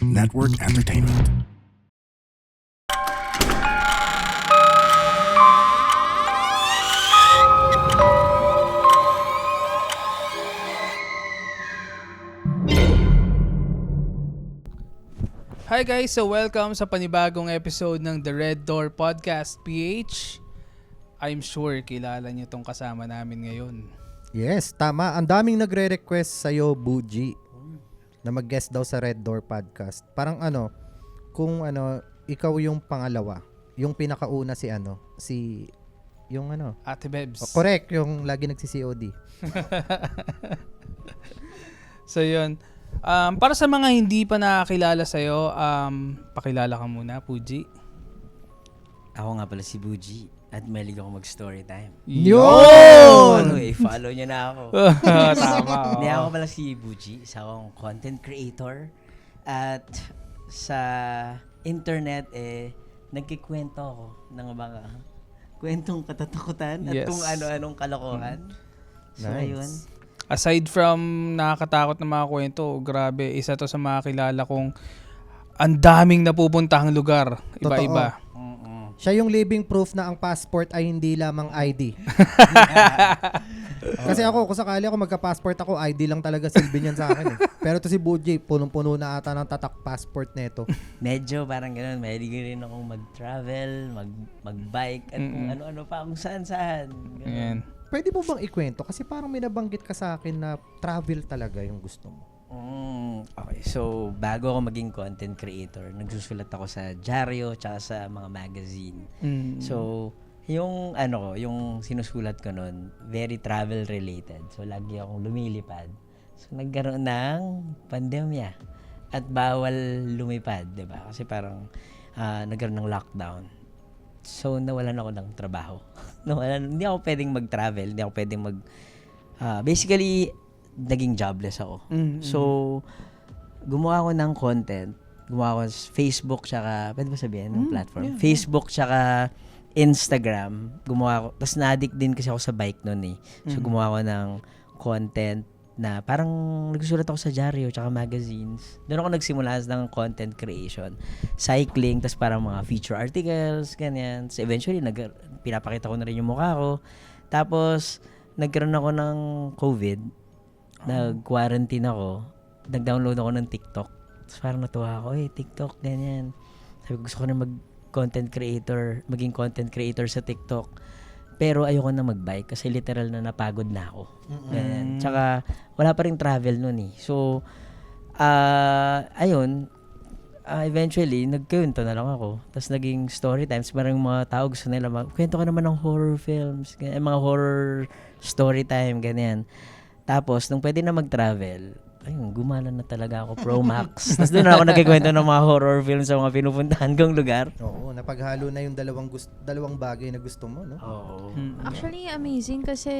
Network Entertainment. Hi guys, so welcome sa panibagong episode ng The Red Door Podcast PH. I'm sure kilala niyo tong kasama namin ngayon. Yes, tama. Ang daming nagre-request sa'yo, Buji, na mag-guest daw sa Red Door Podcast. Parang kung ikaw yung pangalawa, yung pinakauna yung Ate Bebs. correct, yung lagi nagsi-COD. So yun. Para sa mga hindi pa nakakilala sa'yo, pakilala ka muna, Puji. Ako nga pala si Buji at mahilig ako mag-story time. Yun! I-follow niyo na ako. Tama. Hindi, ako pala si Buji, isa akong content creator at sa internet nagkikwento ako ng mga kwentong katatakutan at Yes. kung ano-anong kalokohan. So, Nice. ayun. Aside from nakakatakot na mga kwento, grabe, isa to sa mga kilala kong ang daming napupuntahang lugar. Iba-iba. Siya yung living proof na ang passport ay hindi lamang ID. Kasi kung sakali ako magka-passport ako, ID lang talaga silbi niyan sa akin. Pero to si Buji, punong-puno na ata ng tatak passport neto. Medyo parang gano'n. Mahilig rin akong mag-travel, mag-bike, at kung ano-ano pa, kung saan-saan. Ganun. Ayan. Pwede mo bang ikwento? Kasi parang may nabanggit ka sa akin na travel talaga yung gusto mo. Okay, so bago ako maging content creator, nagsusulat ako sa dyaryo tsaka sa mga magazine. So, yung yung sinusulat ko nun, very travel related. So, lagi akong lumilipad. So, nagkaroon ng pandemya at bawal lumipad, 'di ba? Kasi parang nagkaroon ng lockdown. So, nawalan ako ng trabaho. Hindi ako pwedeng mag-travel, hindi ako pwedeng basically, naging jobless ako. So, gumawa ako ng content. Gumawa ako sa Facebook, tsaka, pwede ba sabihin ng platform? Yeah. Facebook, tsaka Instagram. Gumawa ako. Tapos na-addict din kasi ako sa bike noon eh. So, gumawa ako ng content na parang nagsusulat ako sa dyaryo tsaka magazines. Doon ako nagsimula ng content creation. Cycling, tapos parang mga feature articles, ganyan. So eventually, pinapakita ko na rin yung mukha ko. Tapos, nagkaroon ako ng COVID. Nag-quarantine ako. Nag-download ako ng TikTok. Tapos parang natuwa ako, TikTok, ganyan. Sabi ko, gusto ko na maging content creator sa TikTok. Pero ayoko na mag-bike kasi literal na napagod na ako. Ganyan. Tsaka wala pa rin travel nun eh. So, ayun, eventually, nagkwento na lang ako. Tapos naging story times. Parang mga tao gusto nila kwento ka naman ng horror films, ganyan, mga horror story time, ganyan. Tapos, nung pwede na mag-travel, ayun, gumala na talaga ako, Pro Max. Tapos doon na ako nagkikwento ng mga horror films sa mga pinupuntahan kong lugar. Oo, napaghalo na yung dalawang bagay na gusto mo, no? Oo. Actually, amazing kasi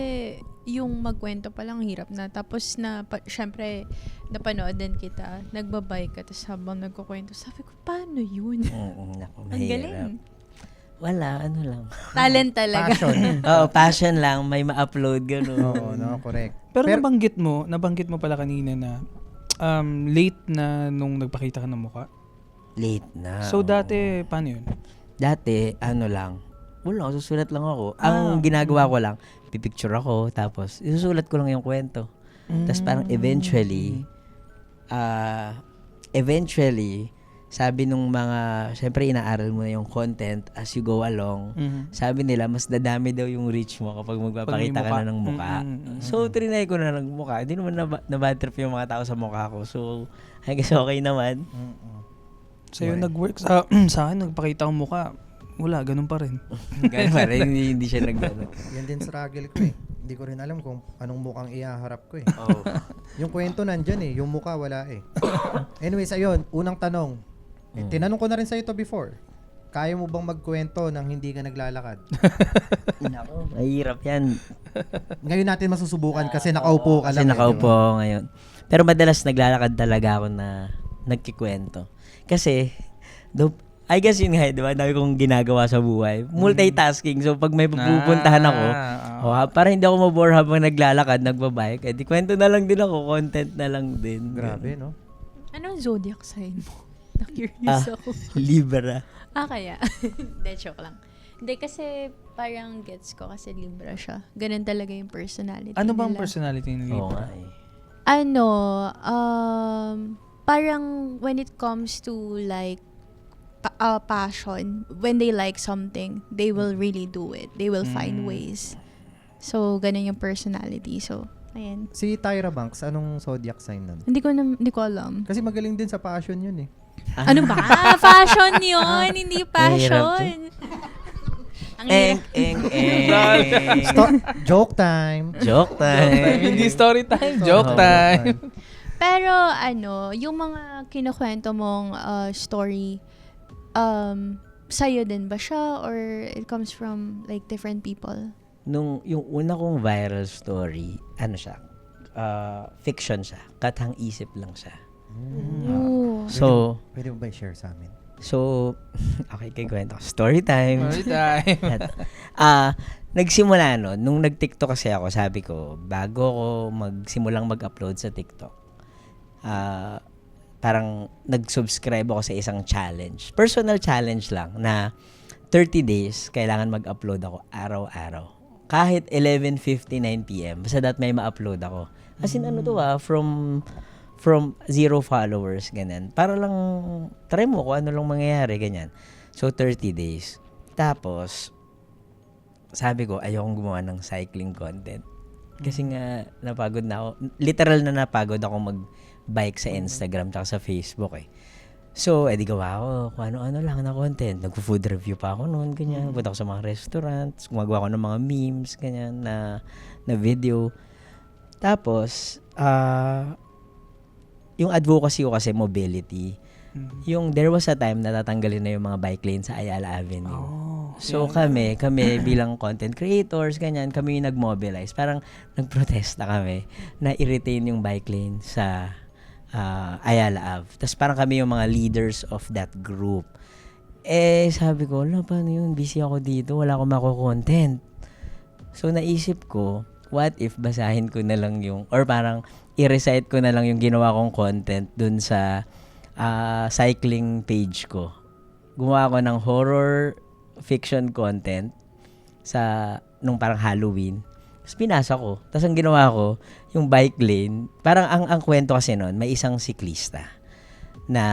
yung magkwento pa lang hirap na. Tapos syempre, napanood din kita, nagbabike ka, tapos habang nagkukwento, sabi ko, paano yun? Naku, Ang mahirap. galing. Wala, ano lang. Talent talaga. Passion. Oo, passion lang, may ma-upload, gano'n. Oo, no, correct. Pero nabanggit mo pala kanina na late na nung nagpakita ka ng mukha. Late na. So dati, paano yun? Dati, wala, susulat lang ako. Ang ginagawa ko lang, pipicture ako, tapos isusulat ko lang yung kwento. Tapos parang eventually, sabi nung mga, syempre inaaral mo na yung content as you go along, sabi nila, mas dadami daw yung reach mo kapag magpapakita ka na ng mukha. So, trinay ko na ng mukha. Hindi naman na-bad trip yung mga tao sa mukha ko. So, I guess okay naman. So yun, nag-work sa akin, nagpakita ang mukha. Wala, ganun pa rin. Ganun pa rin, hindi siya nag-ganun. Yan din struggle ko eh. Hindi ko rin alam kung anong mukhang ihaharap ko eh. Oh. Yung kwento nandyan eh, yung mukha wala eh. Anyways, ayun, unang tanong. Tinanong ko na rin sa'yo to before. Kaya mo bang magkwento nang hindi ka naglalakad? Nako, mahirap yan. Ngayon natin masusubukan kasi nakaupo ka lang. Kasi nakaupo ako ngayon. Pero madalas naglalakad talaga ako na nagkikwento. Kasi, I guess yun nga, di ba? Dami kong ginagawa sa buhay. Multitasking. So, pag may pupuntahan ako, para hindi ako mabore habang naglalakad, nagbabike, di kwento na lang din ako, content na lang din. Grabe, no? Anong zodiac sign mo? Na-curious ako. Libra. Kaya. Hindi, joke lang. Hindi, kasi parang gets ko kasi Libra siya. Ganun talaga yung personality Ano bang nila. personality ni Oo Libra? nga eh. Parang when it comes to like passion, when they like something, they will really do it. They will find ways. So, ganun yung personality. So, ayan. Si Tyra Banks, anong zodiac sign nun? Hindi ko alam. Kasi magaling din sa passion yun eh. Ano ba? Fashion yun, hindi passion. Ang hirap. Joke time. Joke time. Hindi story time, joke time. Pero yung mga kinukwento mong story, sa'yo din ba siya or it comes from like different people? Yung una kong viral story, siya, fiction siya. Katang isip lang siya. Oh. So, Pwede mo ba i-share sa amin? okay, kay kwento. Story time. Story time. Nagsimula nung nag-TikTok kasi ako, sabi ko, bago ako magsimulang mag-upload sa TikTok, parang nag-subscribe ako sa isang challenge. Personal challenge lang na 30 days, kailangan mag-upload ako araw-araw. Kahit 11:59 PM, basta that may ma-upload ako. As in, from 0 followers, ganyan. Para lang, try mo kung ano lang mangyayari, ganyan. So, 30 days. Tapos, sabi ko, ayokong gumawa ng cycling content. Kasi nga, napagod na ako. Literal na napagod ako mag-bike sa Instagram tsaka sa Facebook eh. So, edi gawa ako kung ano-ano lang na content. Nag-food review pa ako noon, ganyan. Punta ako sa mga restaurants, gumagawa ako ng mga memes, ganyan, na video. Tapos, yung advocacy ko kasi mobility. Yung there was a time na tatanggalin na yung mga bike lane sa Ayala Avenue. So kami bilang content creators, ganyan, kami yung nag-mobilize. Parang nagprotesta kami na i-retain yung bike lane sa Ayala Ave. Tapos parang kami yung mga leaders of that group. Sabi ko, paano yun? Busy ako dito. Wala akong mako-content. So naisip ko, what if basahin ko na lang yung, or parang i-recite ko na lang yung ginawa kong content dun sa cycling page ko. Gumawa ko ng horror fiction content nung parang Halloween. Tapos pinasa ko. Tapos ang ginawa ko, yung bike lane, parang ang kwento kasi nun, may isang siklista na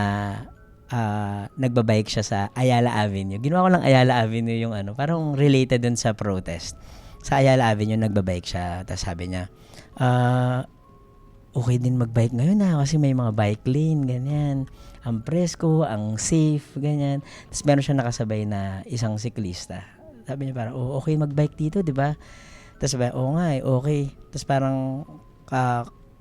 nagbabike siya sa Ayala Avenue. Ginawa ko lang Ayala Avenue yung parang related dun sa protest. Sa Ayala Avenue, nagbabike siya. Tapos sabi niya, okay din magbike ngayon kasi may mga bike lane, ganyan. Ang presko, ang safe, ganyan. Tapos meron siya nakasabay na isang siklista. Sabi niya parang, okay magbike dito, di ba? Tapos sabi, nga okay. Tapos parang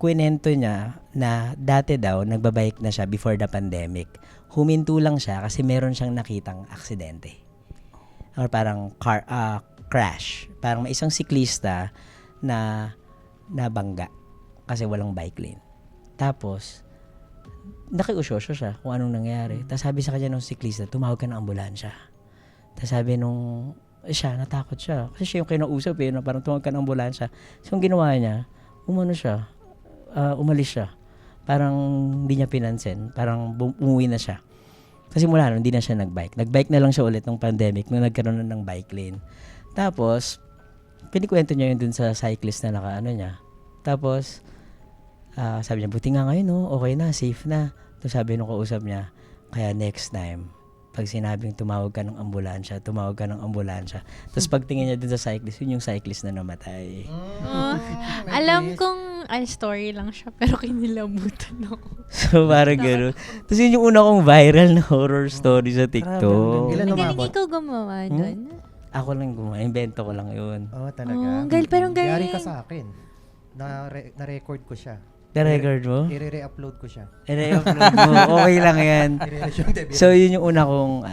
kwento niya na dati daw, nagbabike na siya before the pandemic. Huminto lang siya kasi meron siyang nakitang aksidente. Or parang crash. Parang may isang siklista na nabangga kasi walang bike lane. Tapos, nakiusyoso siya kung anong nangyari. Tapos sabi sa kanya nung siklista, tumawag ka ng ambulansya. Tapos sabi siya, natakot siya. Kasi siya yung kinausap na parang tumawag ka ng ambulansya. So, yung ginawa niya, umalis siya. Parang hindi niya pinansin. Parang umuwi na siya. Kasi mula nun, hindi na siya nagbike. Nagbike na lang siya ulit nung pandemic nung nagkaroon na ng bike lane. Tapos, pinikwento niya yun dun sa cyclist na niya. Tapos, sabi niya, buti nga ngayon, okay na, safe na. Tapos sabi nung kausap niya, kaya next time, pag sinabing tumawag ka ng ambulansya. Tapos pagtingin niya dun sa cyclist, yun yung cyclist na namatay. Alam kong story lang siya, pero kinilabutan ako. So, parang gano'n. Tapos yun yung una kong viral na horror story sa TikTok. Ilan Magaling umabot? ikaw gumawa nun. Ako lang gumawa. Invento ko lang yun. Talaga? Pero galing. Yari ka sa akin. Na-record ko siya. Na-record mo? I-re-upload ko siya. I-upload mo. Okay lang yan. So, yun yung una kong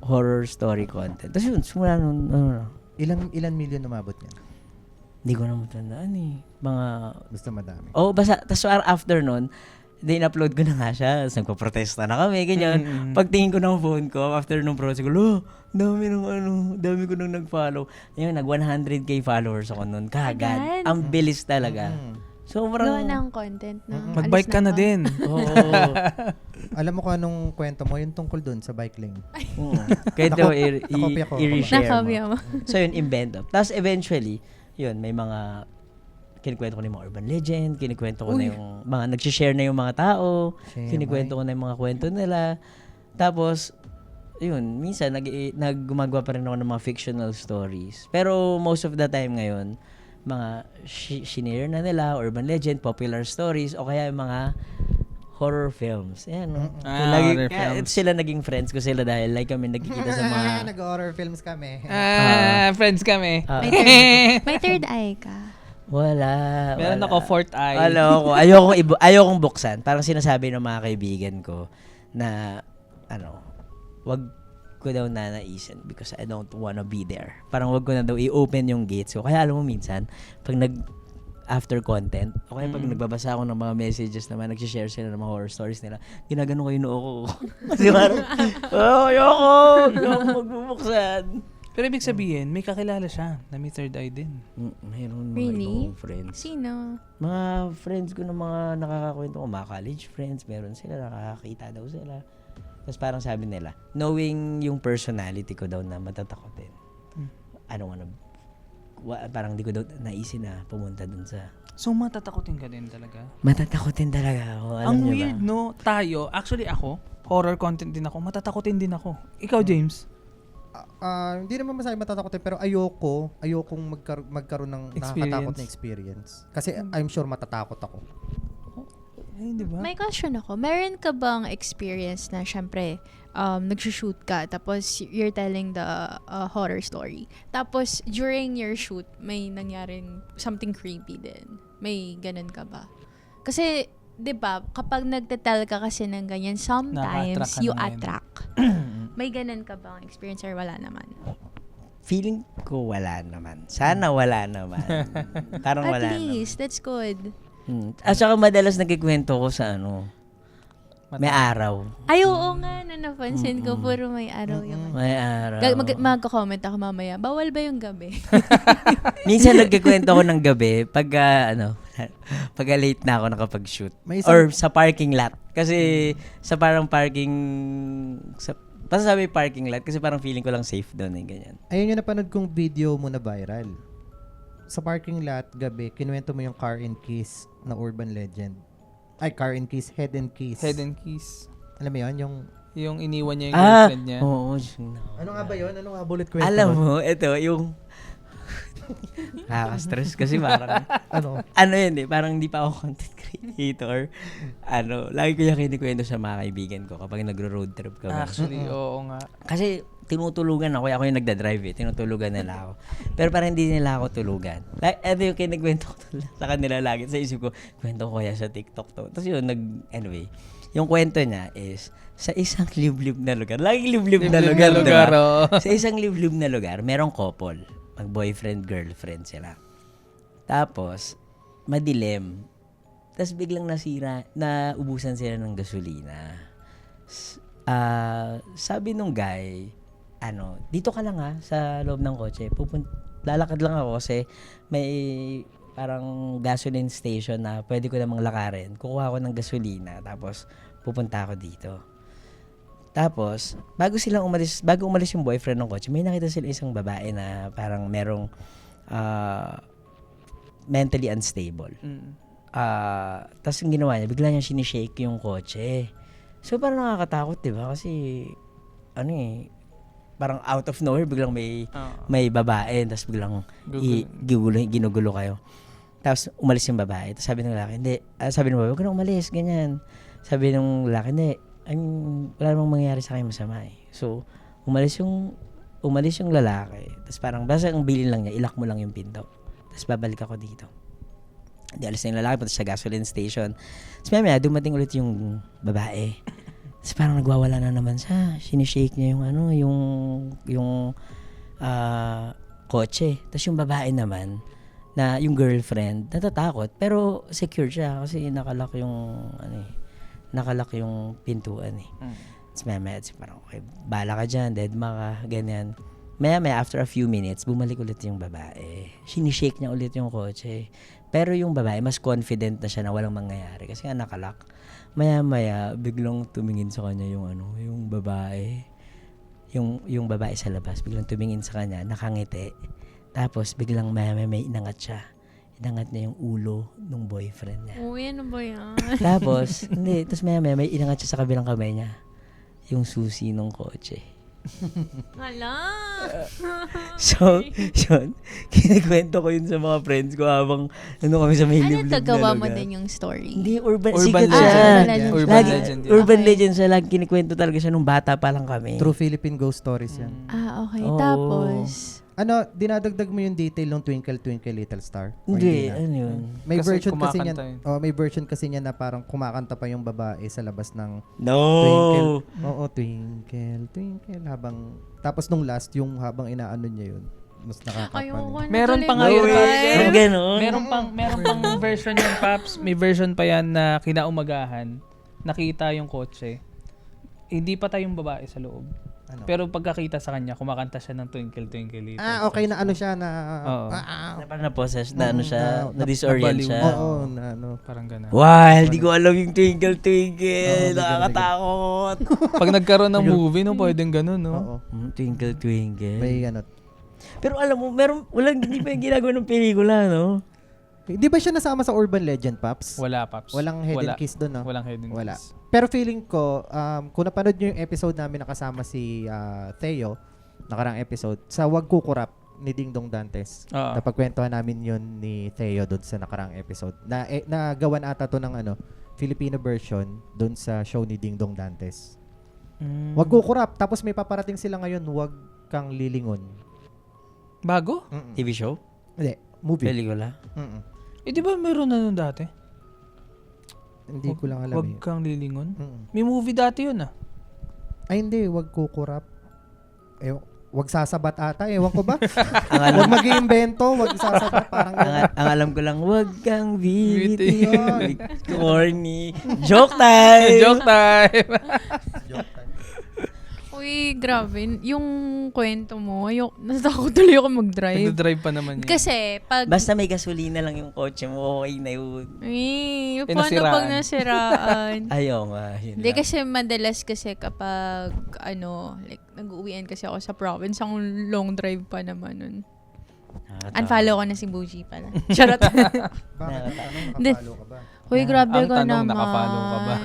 horror story content. Tapos yun, simula nun, Ilan million umabot niya? hindi ko na matandaan Mga, Basta madami. basta, tapos after nun, in-upload ko na nga siya. Tapos nagpaprotesta na kami, ganyan. Pagtingin ko ng phone ko, after nung protest ko, dami ko nang nag-follow. Ngayon, nag 100k followers ako nun. Kagad. Agad? Ang bilis talaga. So, Gawa parang... ng content na. Mag-bike ka na din. Oo. Alam mo kung anong kwento mo, yung tungkol dun sa bike lane. Kaya daw nakopya ko. i-reshare mo. Nakabya mo. So, yun, invento. Tapos, eventually, yun, may mga kinikwento ko na yung mga urban legend, kinikwento ko na yung mga nag-share na yung mga tao, kinikwento ko na yung mga kwento nila. Tapos, yun, minsan gumagawa pa rin ako ng mga fictional stories. Pero most of the time ngayon, mga shinare na nila, urban legend, popular stories, o kaya yung mga horror films. Ayan, no? Horror Kaya films. sila naging friends ko sila dahil like kami nagkikita sa mga... Nag-horror films kami. Friends kami. May third eye ka. Wala. Meron ako fourth eye. Ayokong buksan. Parang sinasabi ng mga kaibigan ko na wag ko daw nanaisin because I don't wanna be there. Parang wag ko na daw i-open yung gate. So, kaya alam mo minsan, pag after content, o kaya pag nagbabasa ako ng mga messages naman, nagsishare sila ng mga horror stories nila, ginagano ko yung noo ko. Kasi parang, ayoko magbubuksan. Pero ibig sabihin, may kakilala siya na may third eye din. Mayroon mga Really? ibang friends. Sino? Mga friends ko na mga nakakakwento ko, mga college friends, meron sila, nakakakita daw sila. Tapos parang sabi nila, knowing yung personality ko daw na matatakotin, I don't wanna, parang di ko daw naisin na pumunta dun sa... So, matatakotin ka din talaga? Matatakotin talaga ako, alam Ang niyo weird, ba? no? Tayo, actually ako, horror content din ako, matatakotin din ako. Ikaw, James? Hindi naman masabi matatakotin pero ayokong magkaroon ng nakakatakot na experience. Kasi I'm sure matatakot ako. Ay, di ba? May question ako. Meron ka bang experience na syempre nagsushoot ka tapos you're telling the horror story. Tapos during your shoot may nangyaring something creepy din. May ganun ka ba? Kasi 'di ba kapag nagte-tell ka kasi ng ganyan sometimes Na-attract ka you na ngayon. attract. May ganun ka bang experience or wala naman? Feeling ko wala naman. Sana wala naman. Parang At wala naman. least that's good. At saka madalas nagkikwento ko sa may araw. Ay, oo nga, napansin ko, puro may araw yung... May araw. Magko-comment ako mamaya, bawal ba yung gabi? Minsan nagkikwento ako ng gabi pagka late na ako nakapag-shoot. May isang- Or sa parking lot. Kasi sa parang parking... Basta sabi parking lot kasi parang feeling ko lang safe doon ganyan. Ayun yung napanood kong video mo na viral. Sa parking lot, gabi, kinuwento mo yung car and keys na urban legend. Ay, car and keys, head and keys. Head and keys. Alam mo yun, Yung iniwan niya yung girlfriend niya. Oo. Ano nga ba yun? Ano nga bullet kwento Alam mo? mo, ito, yung... Nakaka-stress kasi parang... Ano? yun parang hindi pa ako content creator. Lagi ko yung kinikwento sa mga kaibigan ko kapag nagro-road trip kami. Actually, oo nga. Kasi tinutulugan ako yung nagdadrive tinutulugan nila ako. Pero parang hindi nila ako tulugan. Ito yung kinikwento ko sa kanila lagi. Sa isip ko, kwento ko kaya sa TikTok to. Tapos yun, anyway, yung kwento niya is, sa isang liblib na lugar. Laging liblib na lugar, diba? oo. Sa isang liblib na lugar, merong couple. Mag-boyfriend, girlfriend sila. Tapos, madilim. Tapos biglang naubusan sila ng gasolina. Sabi nung guy, dito ka lang sa loob ng kotse. Lalakad lang ako kasi may parang gasoline station na pwede ko namang lakarin. Kukuha ako ng gasolina, tapos pupunta ako dito. Tapos, bago umalis yung boyfriend ng kotse, may nakita sila isang babae na parang merong mentally unstable. Tapos yung ginawa niya, bigla niya sinishake yung kotse. So, parang nakakatakot, diba? Kasi, parang out of nowhere, biglang may babae, tapos biglang ginugulo kayo. Tapos, umalis yung babae. Tapos sabi ng lalaki, hindi. Sabi ng babae, huwag ka na umalis, ganyan. Sabi ng lalaki, hindi. Wala namang mangyayari sa akin masama eh. So, umalis yung lalaki. Tapos parang, basta ang bilin lang niya, ilak mo lang yung pinto. Tapos babalik ako dito. Di alis na yung lalaki, punta sa gasoline station. Tapos maya, dumating ulit yung babae. Tapos parang nagwawala na naman siya. Sinishake niya yung kotse. Tapos yung babae naman, na yung girlfriend, natatakot. Pero secure siya kasi nakalak yung pintuan eh. Tapos maya, parang, okay, bala ka dyan, deadma ka, ganyan. Maya, after a few minutes, bumalik ulit yung babae. Sinishake niya ulit yung kotse. Pero yung babae, mas confident na siya na walang mangyayari. Kasi nga nakalak. Maya-maya, biglang tumingin sa kanya yung babae. Yung babae sa labas, biglang tumingin sa kanya, nakangiti. Tapos biglang maya-maya may inangat siya. Inangat niya yung ulo ng boyfriend niya. Uy, ano ba yan? Tapos maya-maya may inangat siya sa kabilang kamay niya. Yung susi ng kotse. Hala! So, yun. Kinikwento ko yun sa mga friends ko habang kami sa may Ano liblib to, na gawa mo lugar. din yung story? Hindi, urban Urban sikat legend. siya. legend. Urban Lagi, legend yun. urban Okay. legend siya. Lagi kinikwento talaga siya nung bata pa lang kami. True Philippine ghost stories yan. Okay. Oo. Tapos, Ano, dinadagdag mo yung detail ng Twinkle Twinkle Little Star? O Hindi, na? ano yun? May Kasi version kasi niyan. kumakanta yun. May version kasi niya na parang kumakanta pa yung babae sa labas ng No! Twinkle. Oo, Twinkle Twinkle tapos nung last yung habang inaano niya yun. Mas nakakapanin. ayoko na. Meron pa tuloy. nga yun, No Paps. way! Yung ganon. Meron pang version yan, Paps. May version pa yan na kinaumagahan. Nakita yung kotse. Hindi pa tayong babae sa loob. Ano? Pero pagkakita sa kanya, kumakanta siya ng Twinkle Twinkle Little Okay na ano siya na Oo. Na parang na-possess, na ano siya, na-disorient nabaliw. siya. Oo, na ano. Parang gano'n. Wow, di ko alam yung Twinkle Oo, Twinkle. di ko Nakakatakot. Pag nagkaroon ng movie, no, pwedeng gano'n, no? Oo. Twinkle Twinkle. May ano. Pero alam mo, hindi pa yung ginagawa ng pelikula, no? Di ba siya nasama sa Urban Legend, Paps? Wala, Paps. Walang hidden kiss doon, no? Walang hidden Wala. kiss. Pero feeling ko, kung napanood nyo yung episode namin nakasama si Theo, nakarang episode, sa Wag Kukurap ni Ding Dong Dantes. Oo. Napagkwentuhan namin yun ni Theo doon sa nakarang episode. Nagawan ata to ng Filipino version doon sa show ni Ding Dong Dantes. Wag Kukurap. Tapos may paparating sila ngayon, Wag Kang Lilingon. Bago? Mm-mm. TV show? Hindi, movie. Pelikula? Mm-mm. Di ba meron na nun dati? Hindi ko lang alam Wag eh. kang lilingon? Mm-mm. May movie dati yun, ah. Ay hindi, Wag Kukurap. Wag sasabat ata. Ewan ko ba? Ang alam, Wag mag-iimbento, wag sasabat. Parang ang alam ko lang, wag kang Biti. biti. Corny. Joke time! Joke time! Uy, grabe. Yung kwento mo, natakot tuloy ako mag-drive. Nagdadrive pa naman yun. Kasi, pag... Basta may gasolina lang yung kotse mo, okay na yun. paano nasiraan. pag nasiraan? Ayaw nga. Yun Hindi lang. kasi madalas kasi kapag like nag-uwian kasi ako sa province, ang long drive pa naman nun. Nakakatawa. Unfollow ko na si Bougie pala. Charot. bakit? Nakapalo ka ba? Uy, grabe Ang ka tanong, naman. nakafollow ka ba?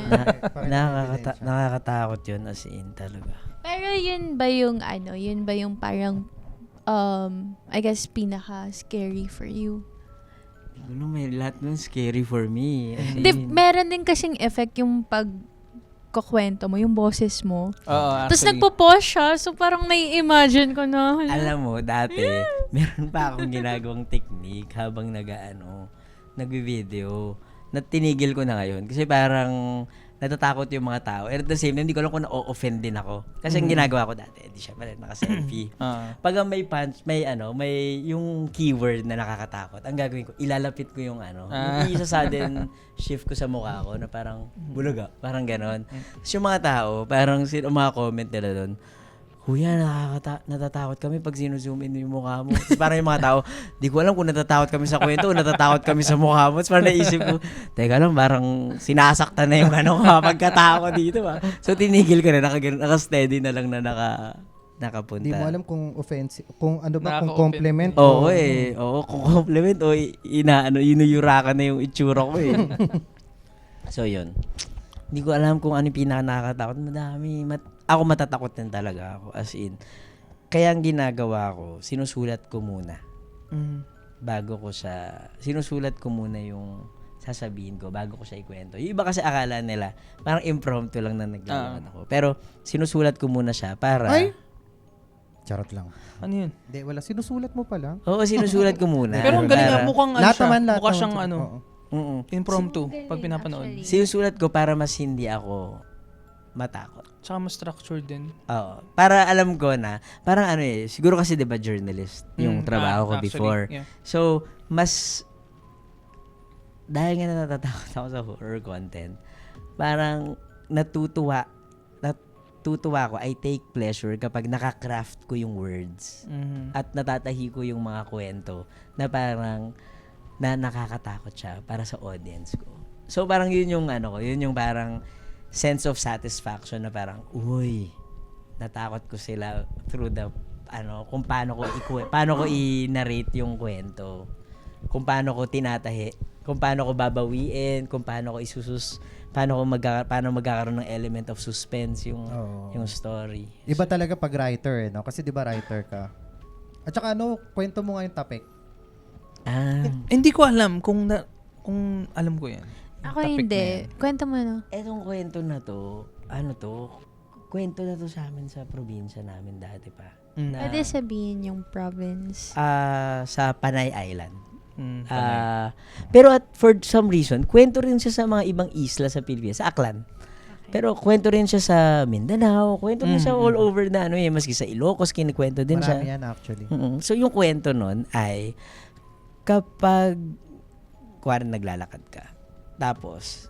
Nakakatakot yun as in talaga. Pero yun ba yung parang, I guess, pinaka-scary for you? Ano, may lahat nun scary for me. As in, Meron din kasing effect yung pagkukwento mo, yung boses mo. Oo, Tapos actually. nagpo-pause siya, so parang nai-imagine ko na. alam mo, dati, meron pa akong ginagawang technique habang nag-video. Tinigil ko na ngayon. Kasi parang natatakot yung mga tao. And at the same time, hindi ko alam kung na-offend din ako. Kasi ang ginagawa ko dati, di siya pala naka-selfie. Pag may punch, may yung keyword na nakakatakot, ang gagawin ko, ilalapit ko yung yung isa sudden shift ko sa mukha ko na parang bulaga, parang ganon. Tapos yung mga tao, parang mga comment nila doon, Kuya, natatakot kami pag sinuzoom in yung mukha mo. Tapos parang yung mga tao, di ko alam kung natatakot kami sa kwento o natatakot kami sa mukha mo. Tapos parang naisip ko, teka lang, parang sinasaktan na yung pagkatao ko dito. So tinigil ko na, naka-steady na lang na nakapunta. Hindi mo alam kung offensive, kung ano ba, kung Nakaka-offend. compliment. Oo kung compliment o inuyurakan na yung itsura ko eh. So yun. Hindi ko alam kung ano yung pinaka-nakakatakot. Madami. Ako matatakot din talaga ako. As in. Kaya ang ginagawa ko, sinusulat ko muna. Sinusulat ko muna yung sasabihin ko bago ko siya ikwento. Yung iba kasi akala nila, parang impromptu lang na naglalakad ako. Pero sinusulat ko muna siya para... Ay! Charot lang. Ano yun? Hindi, wala. Sinusulat mo pa lang. Oo, sinusulat ko muna. Pero ang galing nga, Para- mukhang Lahat siya. naman, lahat Mukha naman. siyang Oo. impromptu Galing, pag pinapanood. actually. Sinusulat ko para mas hindi ako matakot. Tsaka mas structured din. Oo. Para alam ko na, parang siguro kasi 'di ba journalist yung trabaho ko Actually, before. yeah. So, dahil nga natatakot ako sa horror content, parang natutuwa ko, I take pleasure kapag nakakraft ko yung words Mhm. at natatahi ko yung mga kwento na parang na nakakatakot siya para sa audience ko. So parang yun yung yun yung parang sense of satisfaction na parang, uy, natakot ko sila through the kung paano ko i-narrate yung kwento. Kung paano ko tinatahi, kung paano ko babawiin, kung paano ko paano magkakaroon ng element of suspense yung story. Iba talaga pag writer, no? Kasi 'di ba writer ka. At saka kwento mo nga yung topic. Hindi ko alam kung alam ko yan. Ako Topic hindi. na yan. Kwento mo, no? Etong kwento na to, kwento na to sa amin sa probinsya namin dati pa. Na, Pwede sabihin yung province. sa Panay Island. Panay. Pero for some reason, kwento rin siya sa mga ibang isla sa Pilipinas, sa Aklan. Pero kwento rin siya sa Mindanao, kwento rin siya all over na maski sa Ilocos kinikwento din siya. Marami yan actually. So yung kwento nun ay kapag naglalakad ka, tapos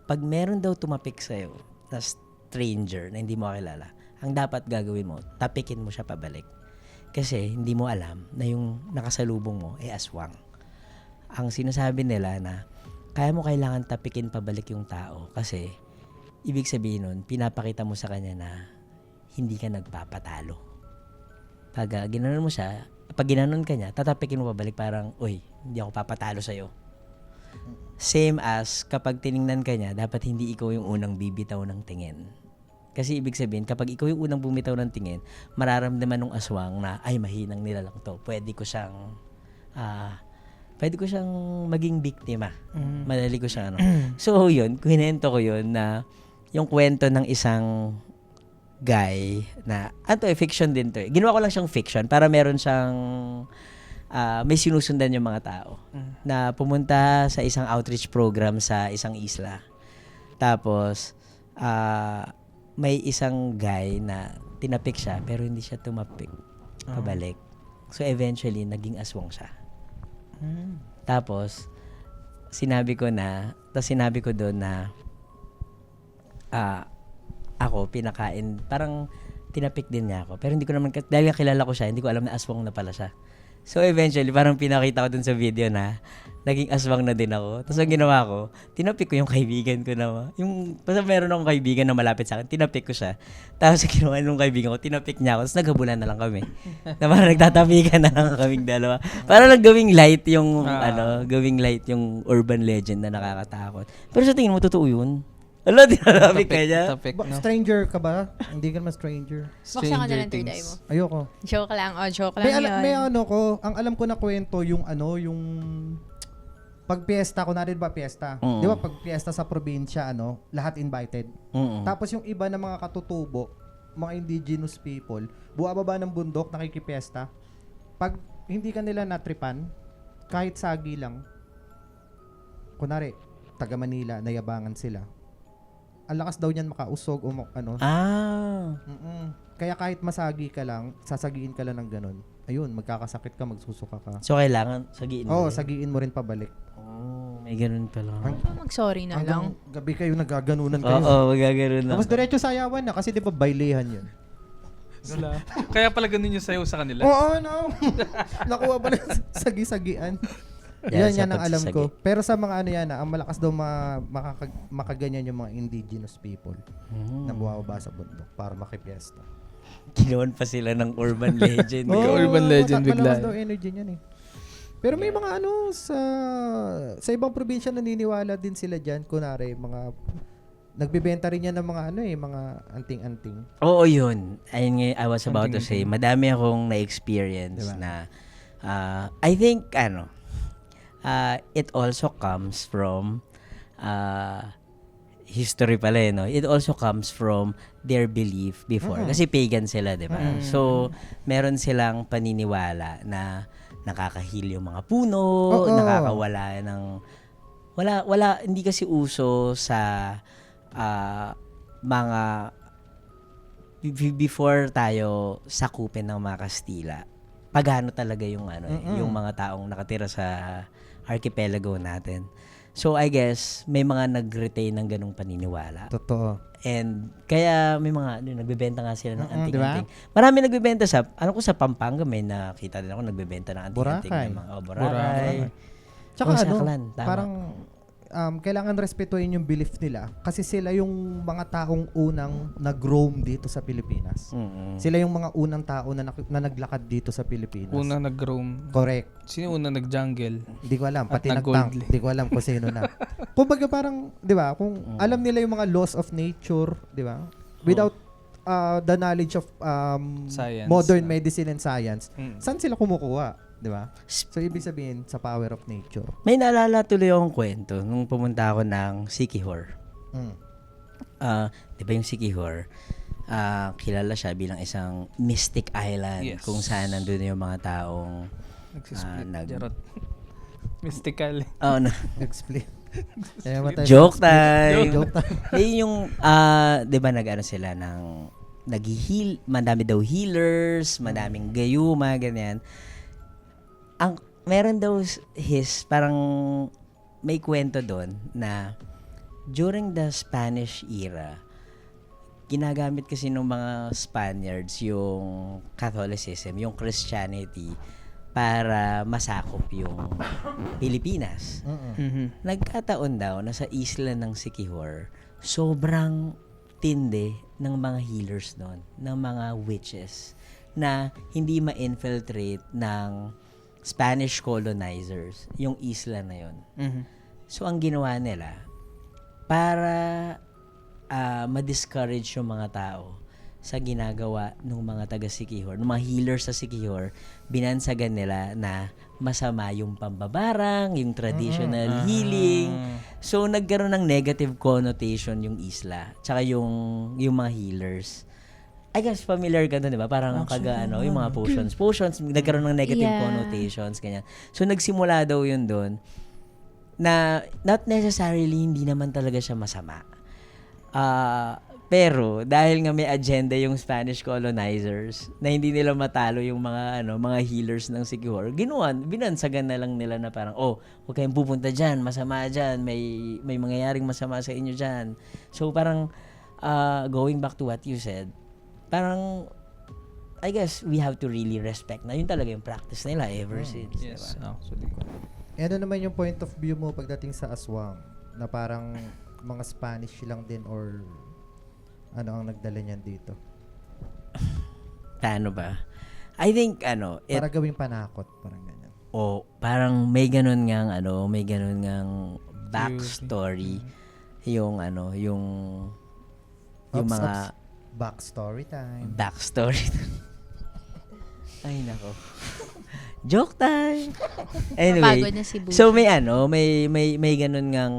pag meron daw tumapik sa'yo na stranger na hindi mo kilala, ang dapat gagawin mo, tapikin mo siya pabalik. Kasi hindi mo alam na yung nakasalubong mo ay aswang. Ang sinasabi nila na kaya mo kailangan tapikin pabalik yung tao kasi ibig sabihin nun, pinapakita mo sa kanya na hindi ka nagpapatalo. Pag ginanon mo siya, pag ginanon ka niya, tatapikin mo pabalik parang, uy, hindi ako papatalo sa'yo. Same as kapag tiningnan ka niya, dapat hindi ikaw yung unang bibitaw ng tingin. Kasi ibig sabihin, kapag ikaw yung unang bumitaw ng tingin, mararamdaman ng aswang na, ay, mahinang nila lang to. Pwede ko siyang maging biktima. Madali ko siyang So, yun, kwento ko yun na yung kwento ng isang guy na, fiction din to. Ginawa ko lang siyang fiction para meron siyang, may sinusundan yung mga tao. Na pumunta sa isang outreach program sa isang isla. Tapos, may isang guy na tinapik siya pero hindi siya tumapik pabalik. So eventually naging aswang siya. Tapos sinabi ko doon na ako pinakain, parang tinapik din niya ako. Pero hindi ko naman, dahil kilala ko siya, hindi ko alam na aswang na pala siya. So eventually, parang pinakita ko dun sa video na naging aswang na din ako. Tapos ang ginawa ko, tinapik ko yung kaibigan ko na, basta meron akong kaibigan na malapit sa akin, tinapik ko siya. Tapos ang ginawa nung kaibigan ko, tinapik niya ako, tapos naghabulan na lang kami. Na parang nagtatapikan na lang kaming dalawa. Para lang gawing light yung urban legend na nakakatakot. Pero sa tingin mo, totoo yun? Ala, tinapik ka niya? Topic, no? Stranger ka ba? Hindi ka naman stranger. Buksan ka na ng third eye mo. Ayoko. Joke lang. Joke lang yun. May ang alam ko na kwento yung pag piyesta, kunwari ba piyesta? Di ba pag piyesta sa probinsya, lahat invited. Tapos yung iba na mga katutubo, mga indigenous people, buwababa ng bundok, nakikipiyesta. Pag hindi ka nila natripan, kahit sagi lang, kunwari, taga Manila, nayabangan sila. Ang lakas daw niyan makausog o Kaya kahit masagi ka lang, sasagiin ka lang ng ganun. Ayun, magkakasakit ka, magsusuka ka. So, kailangan sagiin mo rin? Sagiin mo rin pabalik. May ganun pala. Mag-sorry na lang. Hanggang gabi kayo nagaganunan kayo. Magaganon na. Tapos diretso sayawan na kasi di ba bailehan yun. Wala. Kaya pala ganun yung sayo sa kanila. Oo, no. Nakuha pala sagi-sagian. Yan ang alam ko. Pero sa mga ang malakas daw makaganyan yung mga indigenous people na buwababa sa bundok para makipiesta. Ginawan pa sila ng urban legend. Urban legend bigla. Malakas daw energy niyan eh. Pero may mga sa ibang probinsya naniniwala din sila diyan, kunare mga nagbebenta rin yan ng mga mga anting-anting. Oo, yun. Ayun nga, I was about to say, madami akong na-experience na I think it also comes from history pala no? It also comes from their belief before. Kasi pagan sila, di ba? So, meron silang paniniwala na nakakahil yung mga puno, nakakawala ng wala hindi kasi uso sa mga before tayo sakupin ng mga Kastila. Pagano talaga yung yung mga taong nakatira sa archipelago natin. So I guess may mga nag-retain ng ganung paniniwala. Totoo. And kaya may mga nagbebenta nga sila ng anting-anting. Diba? Marami nagbebenta sa sa Pampanga may nakita din ako nagbebenta ng anting-anting Boracay. ng mga Boracay. Tsaka sa ano, Aklan, tama. parang kailangan respetuhin yung belief nila kasi sila yung mga taong unang nag-roam dito sa Pilipinas. Mm-mm. Sila yung mga unang tao na naglakad dito sa Pilipinas. Unang nag-roam. Correct. Sino unang nag-jungle? Hindi ko alam. At Pati nag-gold. nag-tank. Hindi ko alam kung sino na. Kumbaga parang, di ba, kung alam nila yung mga laws of nature, di ba, without the knowledge of Science. modern medicine and science, Mm. saan sila kumukuha? Di ba? So, ibig sabihin, sa power of nature. May naalala tuloy akong kwento nung pumunta ako ng Siquijor. Mm. Di ba yung Siquijor? Kilala siya bilang isang mystic island Yes. kung saan nandun yung mga taong Nagsisplit. nag- Jarot. Mystical. Explain. Kaya matay- joke time. Joke time. Eh yung, di ba nag-ano sila ng, nag-heal, madami daw healers, madaming gayuma, ganyan. Meron daw parang may kwento doon na during the Spanish era, ginagamit kasi ng mga Spaniards yung Catholicism, yung Christianity, para masakop yung Pilipinas. Mhm. Nagkataon daw na sa isla ng Siquijor, sobrang tindi ng mga healers doon, ng mga witches, na hindi ma-infiltrate ng Spanish colonizers yung isla na yon. Mhm. So, ang ginawa nila, para ma-discourage yung mga tao sa ginagawa ng mga taga-Siquijor, ng mga healers sa Siquijor, binansagan nila na masama yung pambabarang, yung traditional healing. So, nagkaroon ng negative connotation yung isla, tsaka yung mga healers. I guess familiar ka doon, di ba? Parang yung mga potions, nagkaroon ng negative Yeah. connotations, ganyan. So, nagsimula daw yun doon, na not necessarily hindi naman talaga siya masama. Pero dahil nga may agenda yung Spanish colonizers na hindi nila matalo yung mga healers ng Siquijor, binansagan na lang nila na parang, huwag kayong pupunta diyan, masama diyan, may mangyayaring masama sa inyo diyan. So parang going back to what you said, parang I guess we have to really respect na yun talaga yung practice nila ever since. Yes, Diba? actually. Ano naman yung point of view mo pagdating sa aswang? Na parang mga Spanish lang din or ano ang nagdala niyan dito? Paano ba? I think Para gawing panakot, parang ganyan. parang may ganun ngang backstory yung mga Backstory time. backstory. Ay nako. Joke time. Anyway, Pagod na si Boo. so may ganun ngang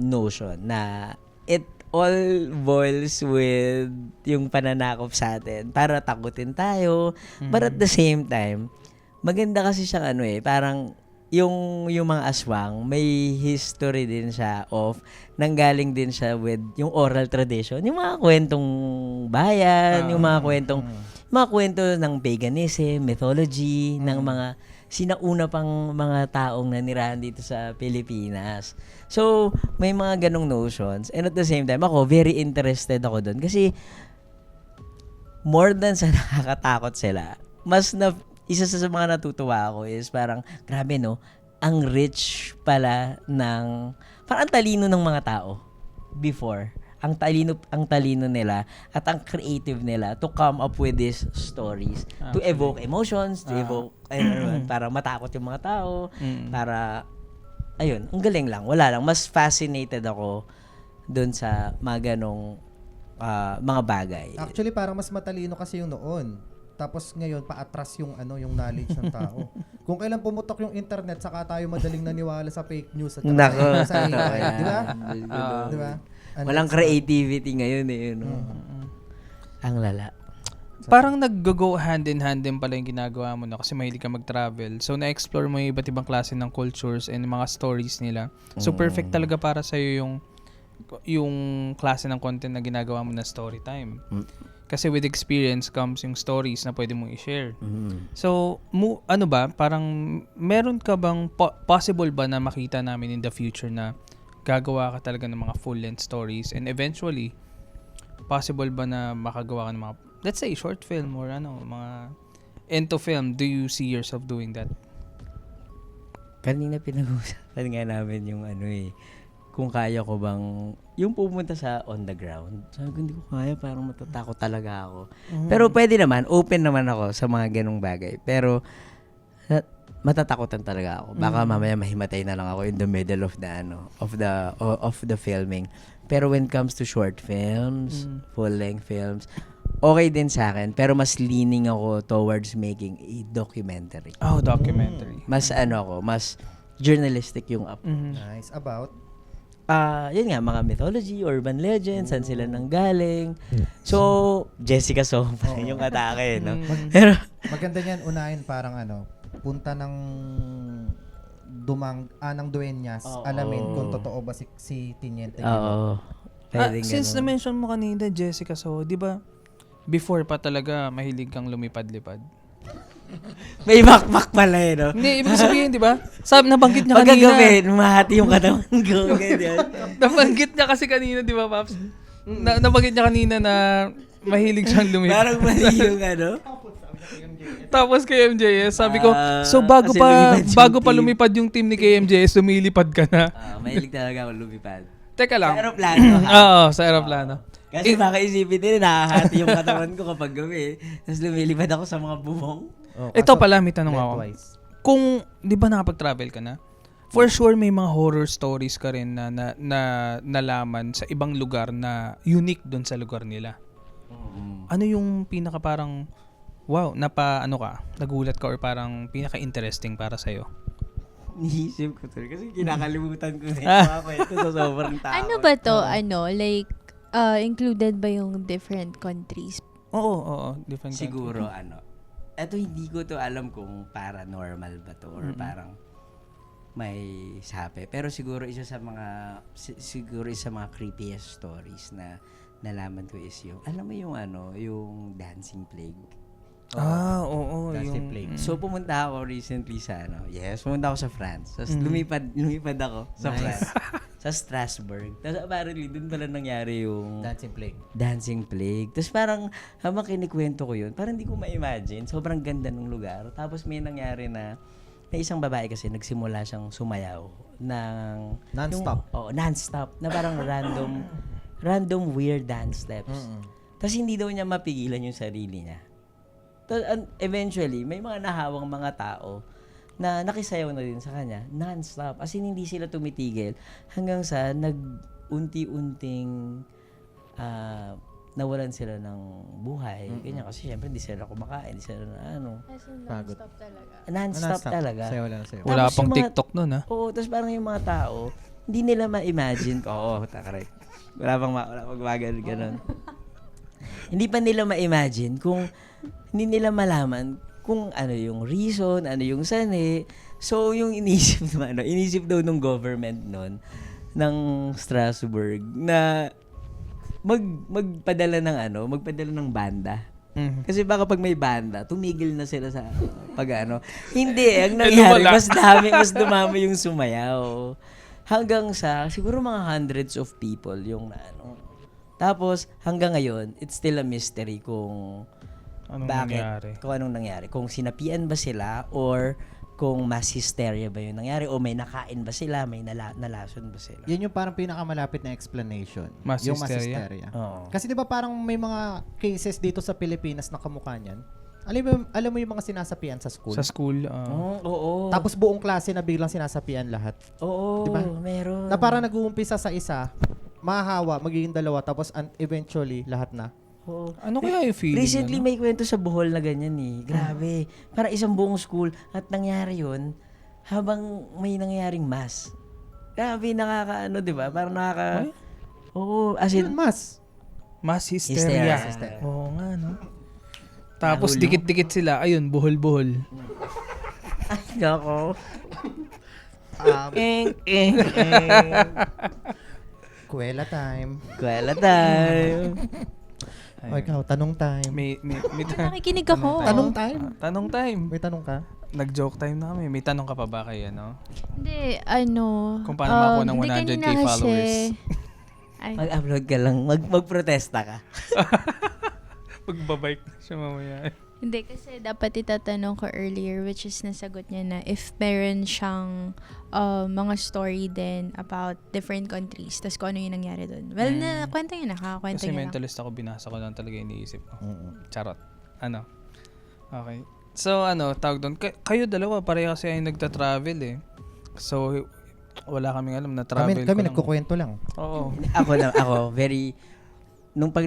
notion na it all boils with yung pananakop sa atin para takutin tayo. But at the same time, maganda kasi siyang parang yung mga aswang, may history din siya of nanggaling din siya with yung oral tradition, yung mga kwentong bayan, yung mga kwento ng paganism, mythology, ng mga sinauna pang mga taong nanirahan dito sa Pilipinas. So, may mga ganong notions. And at the same time, ako, very interested ako doon. Kasi, more than sa nakakatakot sila, isa sa mga natutuwa ako is parang, grabe no, ang rich pala parang ang talino ng mga tao before. Ang talino nila at ang creative nila to come up with these stories, to evoke emotions, to evoke para matakot yung mga tao, para ayun, ang galing lang, wala lang, mas fascinated ako doon sa mga ganong mga bagay. Actually, parang mas matalino kasi yung noon. Tapos ngayon, paatras yung knowledge ng tao. Kung kailan pumutok yung internet, saka tayo madaling naniwala sa fake news at Nako. sa AI. Di ba? Di ba? Walang creativity ngayon Ang lala. Parang nag-go hand in hand din pala yung ginagawa mo na kasi mahilig ka mag-travel. So, na-explore mo yung iba't ibang klase ng cultures and mga stories nila. So, perfect talaga para sa'yo yung yung klase ng content na ginagawa mo na story time. Mm. Kasi with experience comes yung stories na pwede mong i-share. Mm. So, ano ba, parang meron ka bang possible ba na makita namin in the future na gagawa ka talaga ng mga full-length stories and eventually possible ba na makagawa ka ng mga, let's say, short film or mga into film? Do you see yourself doing that? Kanina pinag-uusapan nga namin yung kung kaya ko bang, yung pumunta sa on the ground. Sabi ko, hindi ko kaya, parang matatakot talaga ako. Pero pwede naman, open naman ako sa mga ganong bagay. Pero, matatakotan talaga ako. Baka mamaya mahimatay na lang ako in the middle of the filming. Pero when it comes to short films, full-length films, okay din sa akin. Pero mas leaning ako towards making a documentary. Oh, documentary. Mas mas journalistic yung Nice. About? yun nga, mga mythology, urban legends, saan sila nanggaling. So, Jessica Soho pa rin yung atake, no? Pero, Maganda niyan, unahin parang punta ng ng Dueñas, alamin kung totoo ba si Tiniente. oo. Since na-mention mo kanina, Jessica, so, di ba, before pa talaga, mahilig kang lumipad-lipad? May bakbak pala no? Hindi, ibig sabihin, di ba? Nabanggit niya kanina. Pagkagabi, mahati yung katawan ko. Ganyan. Nabanggit niya kasi kanina, di ba, Paps? Nabanggit niya kanina na mahilig siyang lumipad. Parang mali yung Tapos kay MJS, sabi ko, so kasi bago pa lumipad yung team. lumipad yung team ni KMJS, lumilipad ka na. Mahilig talaga ako lumipad. Teka lang. Sa aeroplano, ha? Oo, sa aeroplano. Kasi baka isipin din, nakahati yung katawan ko kapag gabi. Tapos lumilipad ako sa mga bubong. Ito pala, may tanong ako. Lengthwise. Kung, di ba nakapag-travel ka na? For sure, may mga horror stories ka rin na nalaman sa ibang lugar na unique doon sa lugar nila. Ano yung pinaka parang, wow, nagulat ka or parang pinaka-interesting para sa'yo? Niisip ko to. Kasi kinakalimutan ko na yung mga kwento sa sobrang tao. Ano ba to? Like, included ba yung different countries? Oo. Different Siguro, eto hindi ko to alam kung paranormal ba to or parang may sape. Pero siguro isa sa mga creepiest stories na nalaman ko is yung, alam mo yung yung dancing plague. Oo. Dancing plague. So pumunta ako recently pumunta ako sa France. Tapos lumipad ako sa France. Sa Strasbourg. Tapos apparently, dun pala nangyari yung Dancing Plague. Tapos parang, habang kinikwento ko yun, parang hindi ko ma-imagine. Sobrang ganda ng lugar. Tapos may nangyari na, may isang babae kasi nagsimula siyang sumayaw ng... Non-stop? Non-stop. Na parang random weird dance steps. Tapos hindi daw niya mapigilan yung sarili niya. Tapos eventually, may mga nahawang mga tao na nakisayaw na din sa kanya, non-stop. As in, hindi sila tumitigil hanggang sa nag-unti-unting nawalan sila ng buhay. Ganyan, kasi syempre, hindi sila kumakain, hindi sila Pagod. Non-stop talaga. Non-stop talaga. Sayaw lang sayaw. Wala Tapos pang yung mga- TikTok nun, ha? Oo, tapos parang yung mga tao, hindi nila ma-imagine. Correct. Wala pang magbagal, ganun. Hindi pa nila ma-imagine hindi nila malaman kung ano yung reason, ano yung sani. So, yung inisip daw ng government nun, ng Strasbourg, na magpadala ng banda. Kasi baka pag may banda, tumigil na sila sa Hindi, ang nangyari, mas dumami yung sumayaw. Hanggang sa, siguro mga hundreds of people yung Tapos, hanggang ngayon, it's still a mystery kung bakit, kung anong nangyari. Kung sinapian ba sila or kung mass hysteria ba yung nangyari o may nakain ba sila, may nalason ba sila. Yan yung parang pinakamalapit na explanation. Mass yung mass hysteria? hysteria. Oo. Kasi di ba parang may mga cases dito sa Pilipinas na kamukha niyan? Alam mo yung mga sinasapian sa school? Sa school, Oo. Tapos buong klase na biglang sinasapian lahat. Oo, Diba? meron. Na parang nag-uumpisa sa isa, mahahawa, magiging dalawa, tapos eventually lahat na. Oo. ano kaya yung feeling? Recently, may kwento sa Bohol na ganyan eh. Grabe. Parang isang buong school at nangyari yun habang may nangyaring mass. Grabe, di ba? Parang Oo, as in, Yun, mas. Mass hysteria. Hysteria. Oo nga, no? Tapos Nahulog. dikit-dikit sila. Ayun, buhol-buhol. Ako. Kuwela time. Kuwela tayo. O ikaw, tanong time. May Nakikinig ako. Tanong time? Tanong time. May tanong ka? Nag-joke time na kami. May tanong ka pa ba kay ano? Hindi, Kung paano makakuha ng hindi 100K kanina kasi- followers. Ay, Mag-upload ka lang. Magprotesta ka. Magbabike na siya mamaya. hindi, kasi dapat itatanong ko earlier, which is nasagot niya na if meron siyang mga story din about different countries, tas kung ano yung nangyari doon. Well, kwento niya, nakakwento Kasi niya lang. mentalist ako, binasa ko lang talaga iniisip ko. Charot. Ano? Okay. So, tawag doon. Kayo dalawa, pareha kasi ay nagta-travel eh. So, wala kaming alam na travel Kami ko lang. nagkukwento lang. Oo. Ako, very, nung pag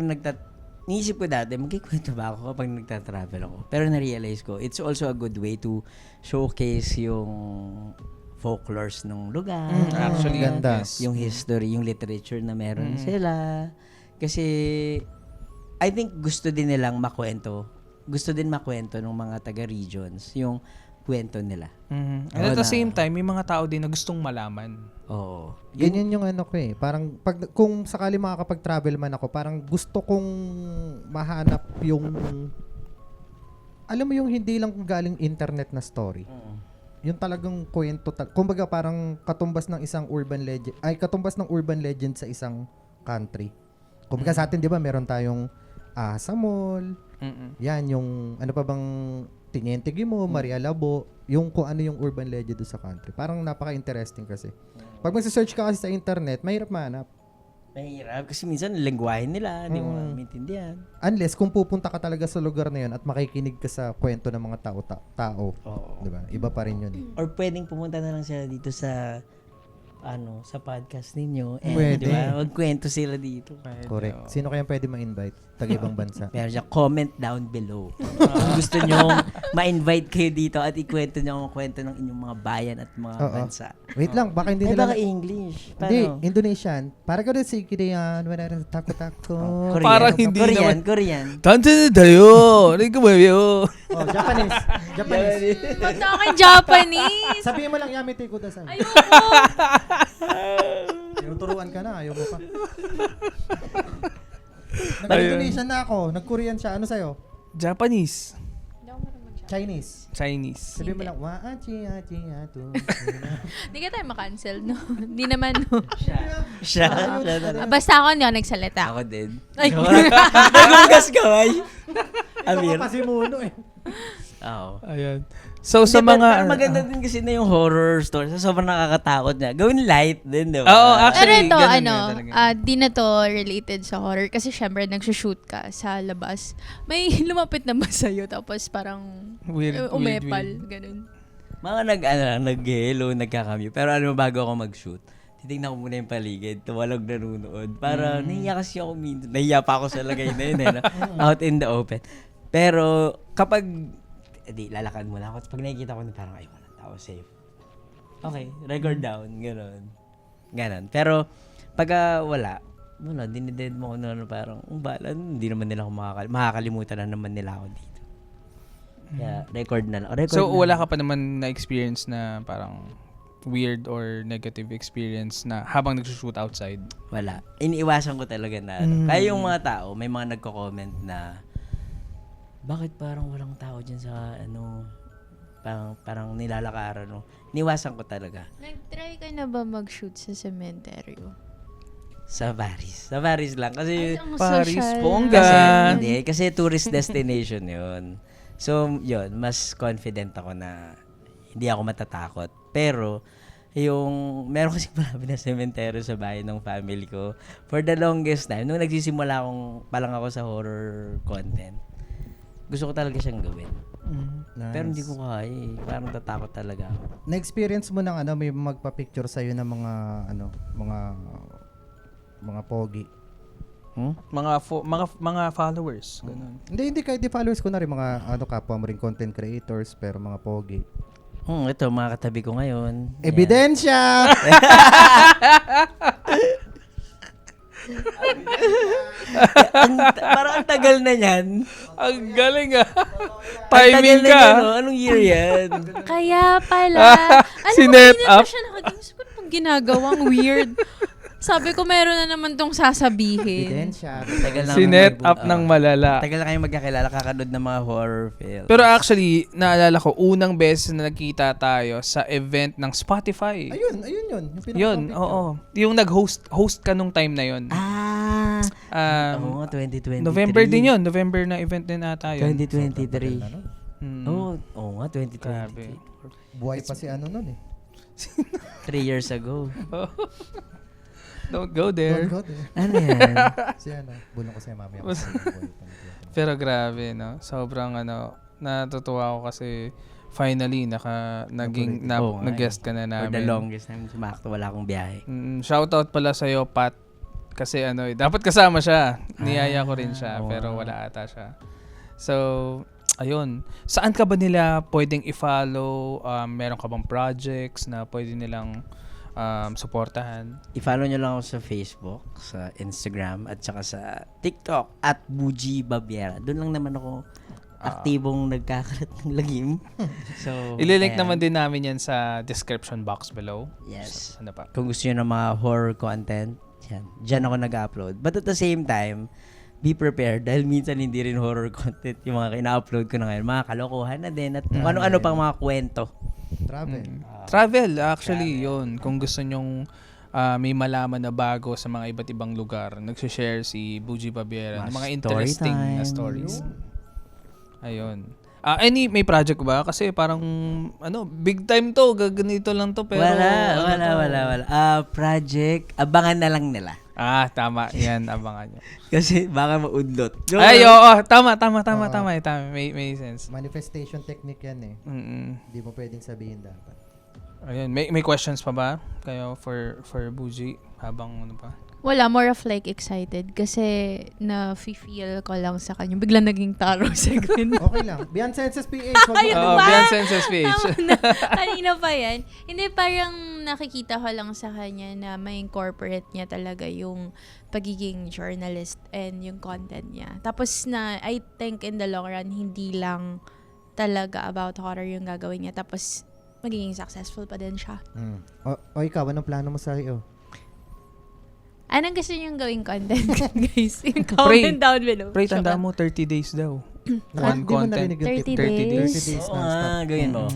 niisip ko dati, magkikwento ba ako kapag nagta-travel ako? Pero na-realize ko, it's also a good way to showcase yung folklores ng lugar. Actually, Ganda. yes. Yung history, yung literature na meron sila. Kasi, I think gusto din nilang makwento. Gusto din makwento ng mga taga-regions yung kwento nila. And at the same time, may mga tao din na gustong malaman. Oo. Ganyan yung ano ko eh. Parang kung sakali makakapag-travel man ako, parang gusto kong mahanap yung alam mo yung hindi lang galing internet na story. Yung talagang kwento. Kumbaga parang katumbas ng isang urban legend. Ay, katumbas ng urban legend sa isang country. Kumbaga sa atin, di ba, meron tayong Samol. Yan, yung ano pa bang Tiniente Guimó, Maria Labo, yung kung ano yung urban legend doon sa country. Parang napaka-interesting kasi. Pag magsa-search ka kasi sa internet, mahirap mahanap. Mahirap kasi minsan lengguwahe nila, hindi mo maintindihan. Unless kung pupunta ka talaga sa lugar na yun at makikinig ka sa kwento ng mga tao. Oo. Diba? Iba pa rin yun. Or pwedeng pumunta na lang sila dito sa sa podcast ninyo. Pwede. Diba? Magkwento sila dito. Correct. Sino kaya pwede ma-invite? Taga-ibang bansa. Meron siya, comment down below. Kung gusto nyo ma-invite kayo dito at ikwento nyo ang kwento ng inyong mga bayan at mga bansa. Wait lang, baka hindi Ay, nila... baka English. Hindi, Paano? Indonesian. Para ka rin si Kidayan, wala rin tako-tako. Korean. Parang hindi naman. Korean. Tante dayo! Rico bayo! Oh, Japanese. Ba't akin Japanese? Sabihin mo lang, Yamete Kudasai. Ayoko. Tinuturuan ka na, ayaw mo pa. Nag-Indonesian na ako. Nag-Korean siya. Ano sa'yo? Japanese. Chinese. Chinese. Sabihin mo lang, wa-achi-achi atu. Hindi ka tayo makancel, no? Hindi naman, no? Siya. Basta ako, hindi ako nagsalita. Ako din. Ay. Nagugas ka, ay. Amir. Ito ka pa si Muno eh. Oo. Ayan. So, sa Hindi, mga... pero maganda din kasi na yung horror story. So, sobrang nakakatakot niya. Gawin light din, di ba? Oo, Pero actually, ito, ganun nga talaga. di na to related sa horror. Kasi syempre, nagsushoot ka sa labas. May lumapit naman sa'yo, tapos parang Weird, umepal, weird. ganun. Mga nag-hello, nagkakamyo. Pero bago ako mag-shoot, titignan ko muna yung paligid. Tuwalag nanunood. Para nahiya kasi ako minsan. Nahiya pa ako sa lagay na yun. Out in the open. Pero kapag lalakad muna ako. Pag nakikita ko na parang, ay, wala tao, safe. Okay, record down, gano'n. Pero, pag wala, dinided mo ko na parang, bala, hindi naman nila ako makakalimutan na naman nila ako dito. Kaya, record na lang. So, wala ka pa naman na-experience na parang weird or negative experience na habang nagsushoot outside? Wala. Iniiwasan ko talaga na. Kaya yung mga tao, may mga nagko-comment na, bakit parang walang tao dyan sa parang nilalakaran, no? Iniwasan ko talaga. Nag-try ka na ba mag-shoot sa cementerio? Sa Paris. Sa Paris lang. Kasi, Ang Paris, social. bongga. kasi tourist destination yun. So, yun, mas confident ako na hindi ako matatakot. Pero, meron kasi marami na cemetery sa bahay ng family ko. For the longest time, nung nagsisimula palang ako sa horror content, gusto ko talaga siyang gawin. Nice. Pero hindi ko kaya eh. Parang tatakot talaga ako. Na-experience mo ng may magpa-picture sa'yo ng mga pogi. Mga followers. Ganun. Hindi kahit di followers ko na rin mga kapwa mo rin content creators pero mga pogi. Ito, mga katabi ko ngayon. Ebidensya! Parang ang tagal na yan. Ang galing ah. Ang tagal Timing na ka. yan, no? Anong year yan? Kaya pala. Alam mo, Sinet hindi na up. pa siya nakagames. Ano pang ginagawang weird? Sabi ko, meron na naman tong sasabihin. Ebidensya. Tagal na Sinet kami up ng malala. Tagal na kayo magkakilala, kakanood ng mga horror films. Pero actually, naalala ko, unang beses na nagkita tayo sa event ng Spotify. Ayun yun. Yung Yun, pinaka-topic oo. Yung host ka nung time na yun. Oo, 2023. November din yun. November na event din ata yun. 2023. Mm. Oo nga, 2023. Grabe. Buhay pa si ano nun eh. 3 years ago. Don't go there. Don't go there. Ano yan? Si ano, bulong ko sa'yo mamaya. Pero grabe, no? Sobrang natutuwa ako kasi finally Oo nga, nag-guest ka na For the namin. longest time, sumakto, wala akong biyahe. Shoutout pala sa'yo, Pat. Kasi dapat kasama siya. Niyaya ko rin siya, oo pero nga. wala ata siya. So, ayun. Saan ka ba nila pwedeng i-follow? Meron ka bang projects na pwede nilang supportahan? I-follow nyo lang ako sa Facebook, sa Instagram, at saka sa TikTok, at Buji Babiera. Doon lang naman ako aktibong nagkakalat ng lagim. So, Ililink ayan. naman din namin yan sa description box below. Yes. So, ano pa? Kung gusto nyo ng mga horror content, yan. Diyan ako nag-upload. But at the same time, be prepared dahil minsan hindi rin horror content yung mga ina-upload ko na ngayon. Mga kalokohan na din at kung ano-ano pang mga kwento. Travel. Travel, actually, yun. Kung gusto nyong may malaman na bago sa mga iba't ibang lugar, nag-share si Buji Babiera ng mga interesting na Storytime. stories. Ayun. May project ba? Kasi parang, big time to, gaganito lang to, pero... Wala. Project, abangan na lang nila. Tama. Yan, abangan nyo. Kasi baka maudlot. Ay, oo. Tama. May sense. Manifestation technique yan eh. Hindi mo pwedeng sabihin dapat. Ayun. May questions pa ba kayo for Buji? Habang ano pa? Wala, more of like excited. Kasi na-feel ko lang sa kanya. Biglang naging taro segment. Okay lang. Beyond Senses PH. Wag Ayun mo. ba? Beyond Senses PH. Tama na. Kanina pa yan. Hindi, parang nakikita ko lang sa kanya na may incorporate niya talaga yung pagiging journalist and yung content niya. Tapos na, I think in the long run, hindi lang talaga about horror yung gagawin niya. Tapos, magiging successful pa din siya. O ikaw, anong plano mo sa iyo? Anong gusto niyong gawing content, guys? Comment down below. Pray, tanda mo, 30 days daw. Hindi mo narinig yung 30 tip. days. 30 days Oo non-stop. gawin mo.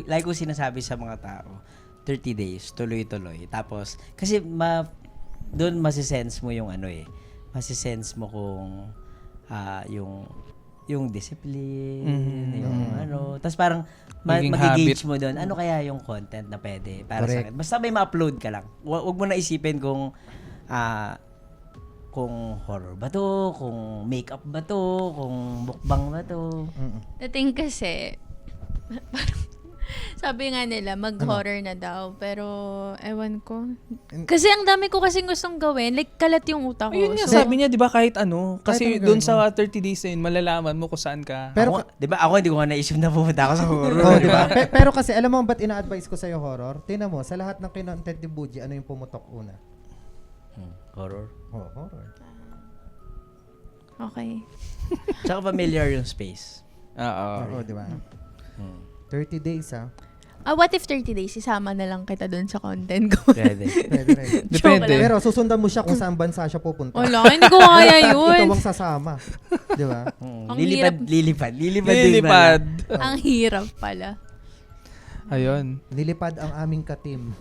Lagi ko sinasabi sa mga tao, 30 days, tuloy-tuloy. Tapos, kasi doon masisense mo yung masisense mo kung yung discipline, yung Tapos parang Maging mag-engage mo doon. Ano kaya yung content na pwede para sa akin? Basta may ma-upload ka lang. Huwag mo na isipin kung horror ba to, kung makeup ba to, kung mukbang ba to. The thing kasi, sabi nga nila, mag-horror na daw. Pero, ewan ko. Kasi ang dami ko kasing gustong gawin. Like, kalat yung utak ko. Ayun nga, So, sabi niya, di ba, kahit ano. Kasi Kahit ano doon gawin sa 30 days na yun, malalaman mo kung saan ka. Pero, Di ba ako hindi ko nga naisip na pumunta ako sa horror. oh, di ba? Pero kasi, alam mo ba't ina-advise ko sa'yo horror? Tingnan mo, sa lahat ng kinontent ni Buji, ano yung pumutok una? Horror. Oh, horror. okay. Tsaka familiar yung space. Oo, di ba? 30 days, ha? What if 30 days, isama na lang kita dun sa content ko? Pwede. Pwede. Depende. Pero susundan mo siya kung saan bansa siya pupunta. Wala, hindi ko kaya yun. Ikaw ang sasama. Di ba? Ang Lilipad. Lilipad. Ang hirap pala. Ayun. Nilipad ang aming ka-team.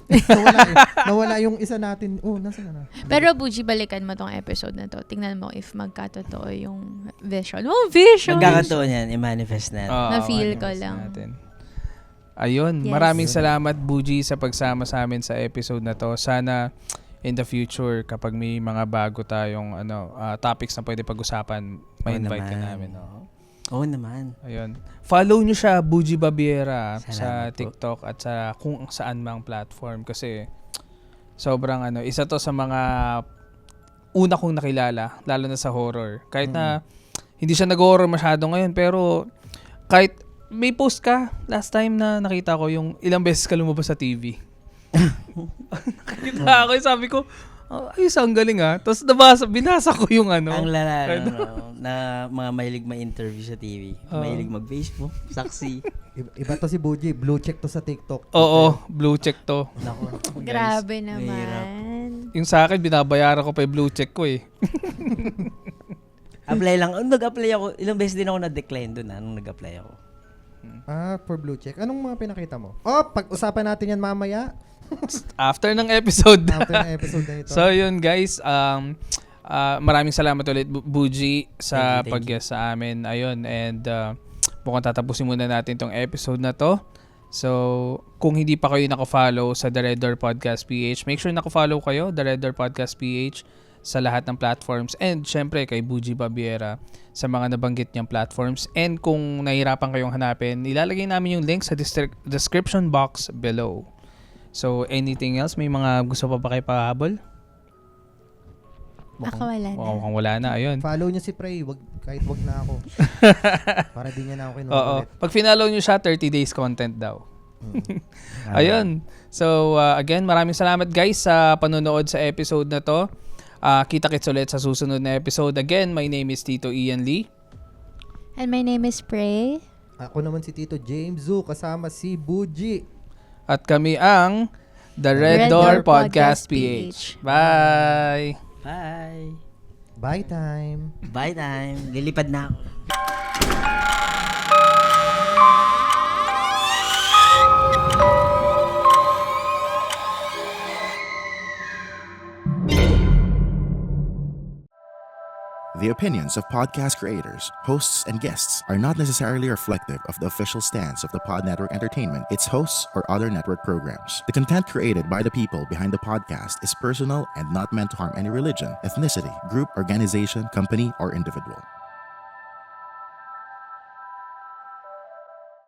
Nawala yung isa natin. Nasaan na? Pero Buji, balikan mo tong episode na to. Tingnan mo if magkatotoo yung vision. Oh, vision! Magkakataon yan, i-manifest natin. Na-feel ko lang. Ayun. Yes. Maraming salamat, Buji, sa pagsama sa amin sa episode na to. Sana in the future, kapag may mga bago tayong topics na pwede pag-usapan, may invite ka namin. Oo naman. Ayun. Follow nyo siya, Buji Babiera, sa Salamat po. TikTok at sa kung saan mang platform. Kasi sobrang isa to sa mga una kong nakilala, lalo na sa horror. Kahit na hindi siya nag-horror masyado ngayon, pero kahit may post ka last time na nakita ko yung ilang beses ka lumabas sa TV. Nakita ako, sabi ko, Oh, ayos, ang galing Tapos binasa ko yung Ang lala, na mga mahilig ma-interview sa TV. Mahilig mag-Facebook, saksi. Iba to si Buji, blue check to sa TikTok. Oo, blue check to. Nako, guys, Grabe mahirap. naman. Yung sa akin, binabayaran ko pa yung blue check ko Apply lang. Nag-apply ako. Ilang beses din ako na-decline doon nung nag-apply ako. For blue check. Anong mga pinakita mo? Pag-usapan natin yan mamaya. After ng episode. After ng episode na ito. So yun guys, maraming salamat ulit Buji sa Thank you. pag-guest sa amin. Ayun, and mukhang tatapusin muna natin tong episode na to. So, kung hindi pa kayo naka-follow sa The Red Door Podcast PH, make sure naka-follow kayo, The Red Door Podcast PH, sa lahat ng platforms. And syempre kay Buji Babiera sa mga nabanggit niyang platforms. And kung nahihirapan kayong hanapin, ilalagay namin yung link sa description box below. So, anything else? May mga gusto pa ba kayo pahabol? Ako wala na. Mukhang wala na. Ayun. Follow nyo si Prey, kahit wag na ako. Para di niya na ako Oo. kinukulit. Pag finallow nyo siya, 30 days content daw. Ayun. So, again, maraming salamat guys sa panonood sa episode na to. Kita-kits ulit sa susunod na episode. Again, my name is Tito Ian Lee. And my name is Prey. Ako naman si Tito James Zhu, kasama si Buji. At kami ang The Red Door Podcast PH. Bye! Bye! Bye time. Bye time. Lilipad na ako. The opinions of podcast creators, hosts, and guests are not necessarily reflective of the official stance of the Pod Network Entertainment, its hosts, or other network programs. The content created by the people behind the podcast is personal and not meant to harm any religion, ethnicity, group, organization, company, or individual.